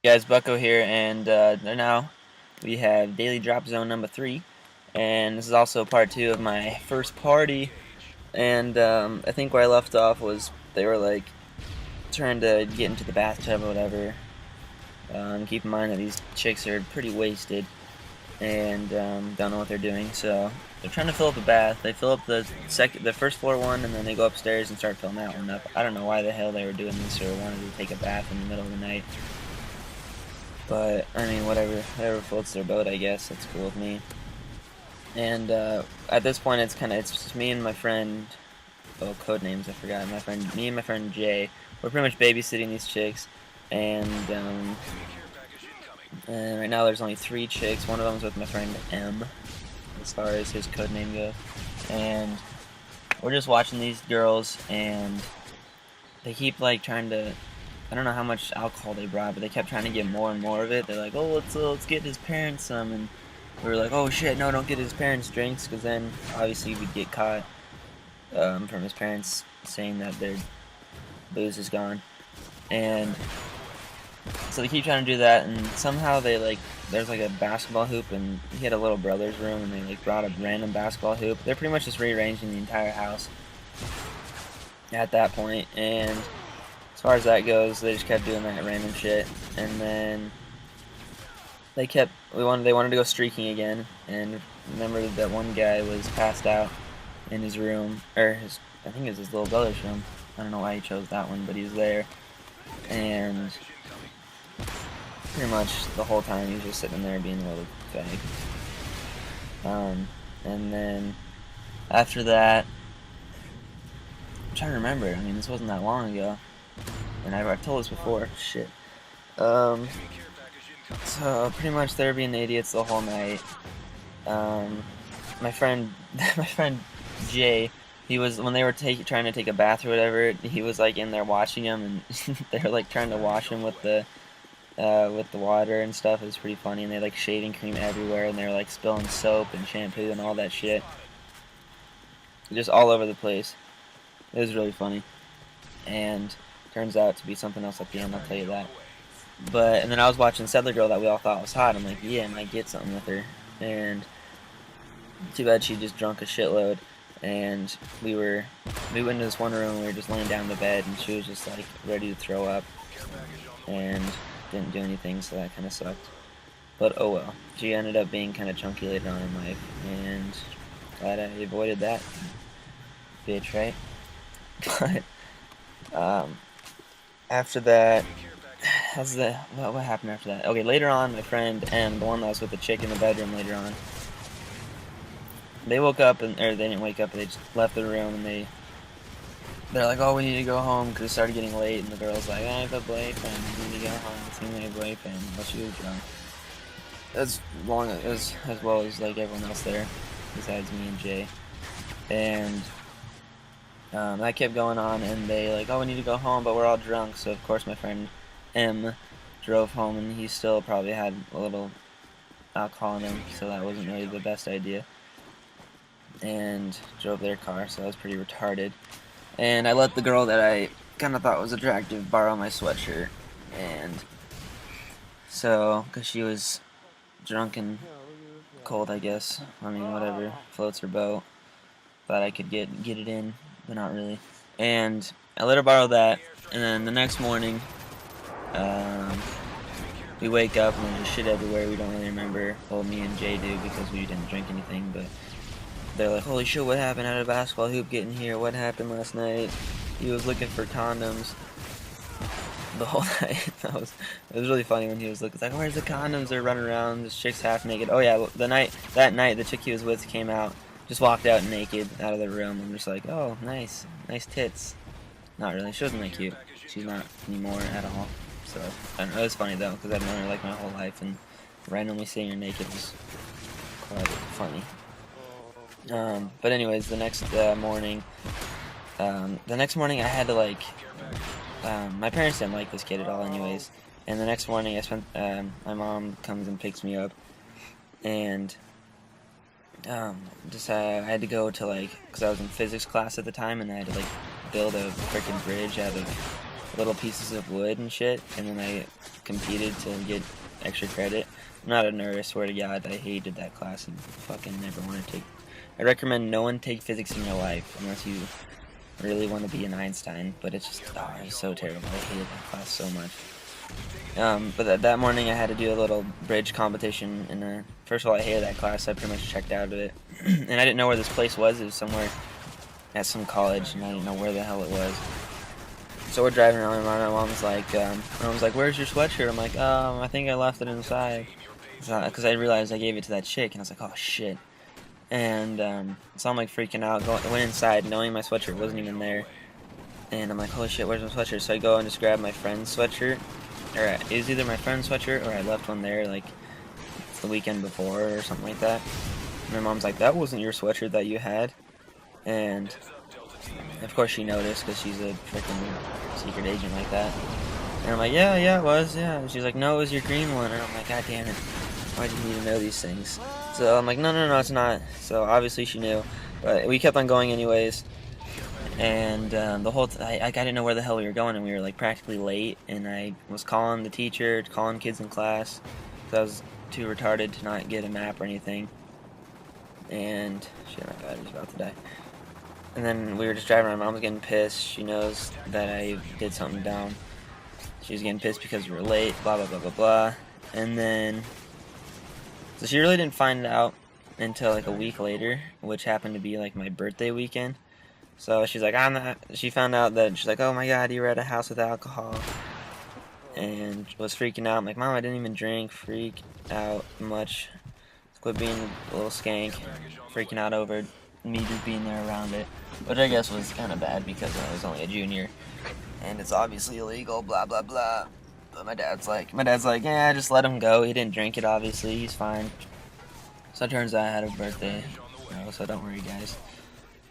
Guys, Bucko here, and now we have Daily Drop Zone number 3, and this is also part 2 of my first party, and I think where I left off was they were like trying to get into the bathtub or whatever. Keep in mind that these chicks are pretty wasted and don't know what they're doing, so they're trying to fill up a bath. They fill up the first floor one, and then they go upstairs and start filling that one up. I don't know why the hell they were doing this or wanted to take a bath in the middle of the night. But, I mean, whatever floats their boat, I guess. That's cool with me. And, at this point, it's just me and my friend, oh, code names, I forgot. Me and my friend Jay, we're pretty much babysitting these chicks. And right now there's only 3 chicks. One of them's with my friend M, as far as his code name goes. And we're just watching these girls, and they keep, like, trying to... I don't know how much alcohol they brought, but they kept trying to get more and more of it. They're like, oh, let's get his parents some, and we were like, oh shit, no, don't get his parents drinks, because then obviously we'd get caught from his parents saying that their booze is gone. And so they keep trying to do that, and somehow there's like a basketball hoop, and he had a little brother's room, and they like brought a random basketball hoop. They're pretty much just rearranging the entire house at that point, and as far as that goes, they just kept doing that random shit, and then they wanted to go streaking again, and remember that one guy was passed out in his room, or I think it was his little brother's room. I don't know why he chose that one, but he was there, and pretty much the whole time he was just sitting there being a little fag. And then after that, I'm trying to remember. I mean, this wasn't that long ago. And I've told this before. Shit. So pretty much they're being idiots the whole night. My friend Jay, he was, when they were trying to take a bath or whatever, he was like in there watching them, and they were like trying to wash him with the water and stuff. It was pretty funny, and they had like shaving cream everywhere, and they were like spilling soap and shampoo and all that shit, just all over the place. It was really funny, and turns out to be something else at the end, I'll tell you that. And then I was watching this other girl that we all thought was hot. I'm like, yeah, I might get something with her. And too bad she just drunk a shitload. And we went into this one room, we were just laying down in the bed, and she was just like ready to throw up. And didn't do anything, so that kind of sucked. But oh well. She ended up being kind of chunky later on in life. And glad I avoided that. Bitch, right? But, after that, what happened after that? Okay, later on, my friend M, the one that was with the chick in the bedroom later on, they woke up, or they didn't wake up, they just left the room, and they're like, oh, we need to go home, because it started getting late, and the girl's like, I have a boyfriend, we need to go home, see my boyfriend, well, she was drunk. As well as, like, everyone else there, besides me and Jay. And that kept going on, and they like, oh, we need to go home, but we're all drunk. So of course my friend M drove home, and he still probably had a little alcohol in him, so that wasn't really the best idea. And drove their car, so that was pretty retarded. And I let the girl that I kind of thought was attractive borrow my sweatshirt, and so because she was drunk and cold, I guess. I mean, whatever, floats her boat. Thought I could get it in, but not really. And I let her borrow that, and then the next morning, we wake up and there's just shit everywhere. We don't really remember. Well, me and Jay do, because we didn't drink anything, but they're like, holy shit, what happened? How did a basketball hoop get in here? What happened last night? He was looking for condoms the whole night. It was really funny when he was looking. It's like, where's the condoms? They're running around. This chick's half naked. Oh yeah, that night, the chick he was with came out. Just walked out naked out of the room. I'm just like, oh, nice tits. Not really. She wasn't that cute. She's not anymore at all. So I don't know. It was funny though, because I've known her like my whole life, and randomly seeing her naked was quite funny. But anyways, the next morning, I had to like. My parents didn't like this kid at all, anyways. And the next morning, my mom comes and picks me up, and I had to go to, like, because I was in physics class at the time, and I had to like build a freaking bridge out of little pieces of wood and shit, and then I competed to get extra credit. I'm not a nerd, I swear to God, I hated that class and fucking never want to take. I recommend no one take physics in your life unless you really want to be an Einstein, but it's just, oh, it's so terrible. I hated that class so much. But that morning I had to do a little bridge competition, and first of all, I hated that class, so I pretty much checked out of it. And I didn't know where this place was. It was somewhere at some college, and I didn't know where the hell it was. So we're driving around, and my mom's like, "Where's your sweatshirt?" I'm like, I think I left it inside. Because I realized I gave it to that chick, and I was like, oh shit. And so I'm like freaking out. Went inside, knowing my sweatshirt wasn't even there. And I'm like, holy shit, where's my sweatshirt? So I go and just grab my friend's sweatshirt. Or it was either my friend's sweatshirt or I left one there like the weekend before or something like that. And my mom's like, that wasn't your sweatshirt that you had. And of course she noticed because she's a freaking secret agent like that. And I'm like, yeah, it was, yeah. And she's like, no, it was your green one. And I'm like, god damn it. Why do you need to know these things? So I'm like, no, it's not. So obviously she knew. But we kept on going anyways. And the whole I didn't know where the hell we were going, and we were like practically late. And I was calling the teacher, calling kids in class, because I was too retarded to not get a map or anything. And shit, my battery's about to die. And then we were just driving around. Mom was getting pissed. She knows that I did something dumb. She was getting pissed because we were late. Blah blah blah blah blah. And then, so she really didn't find out until like a week later, which happened to be like my birthday weekend. So she's like, she found out that, she's like, oh my god, you were at a house with alcohol. And was freaking out. I'm like, Mom, I didn't even drink. Freak out much. Quit being a little skank. Freaking out over me just being there around it. Which I guess was kind of bad because I was only a junior. And it's obviously illegal, blah, blah, blah. But my dad's like, yeah, just let him go. He didn't drink it, obviously. He's fine. So it turns out I had a birthday. So don't worry, guys.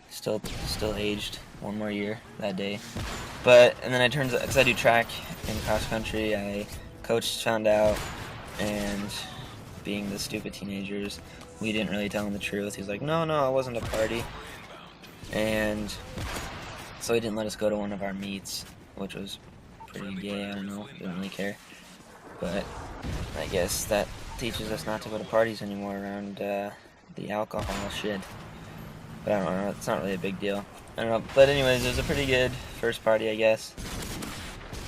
Still aged one more year that day. And then it turns out, because I do track and cross country, coach found out, and being the stupid teenagers, we didn't really tell him the truth. He was like, no, it wasn't a party. And so he didn't let us go to one of our meets, which was pretty gay, I don't know, didn't really care. But I guess that teaches us not to go to parties anymore around the alcohol shit. But I don't know, it's not really a big deal. I don't know, but anyways, it was a pretty good first party, I guess.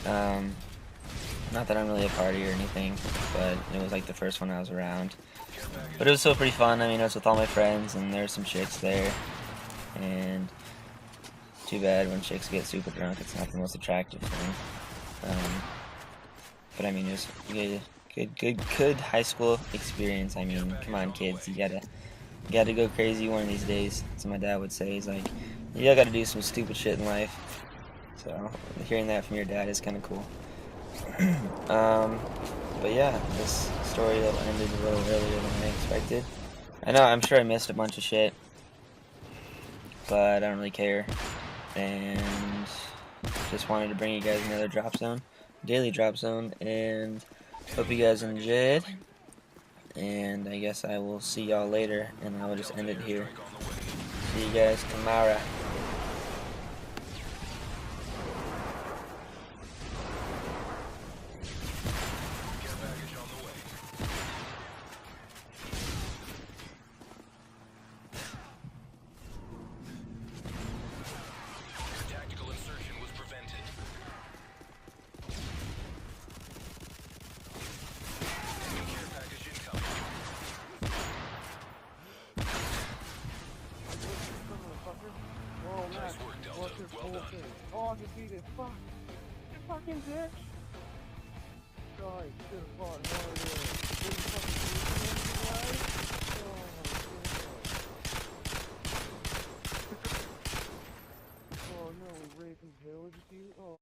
Not that I'm really a party or anything, but it was like the first one I was around. But it was still pretty fun. I mean, I was with all my friends, and there's some chicks there. And too bad when chicks get super drunk, it's not the most attractive thing. But I mean, it was good high school experience. I mean, come on, kids, you gotta go crazy one of these days. That's what my dad would say. He's like, you gotta do some stupid shit in life. So hearing that from your dad is kind of cool. But yeah, this story ended a little earlier than I expected. I'm sure I missed a bunch of shit, but I don't really care. And just wanted to bring you guys another daily drop zone, and hope you guys enjoyed. And I guess I will see y'all later, and I will just end it here. See you guys tomorrow. Oh, defeated. Fuck. You fucking bitch. Sorry, should have fought harder.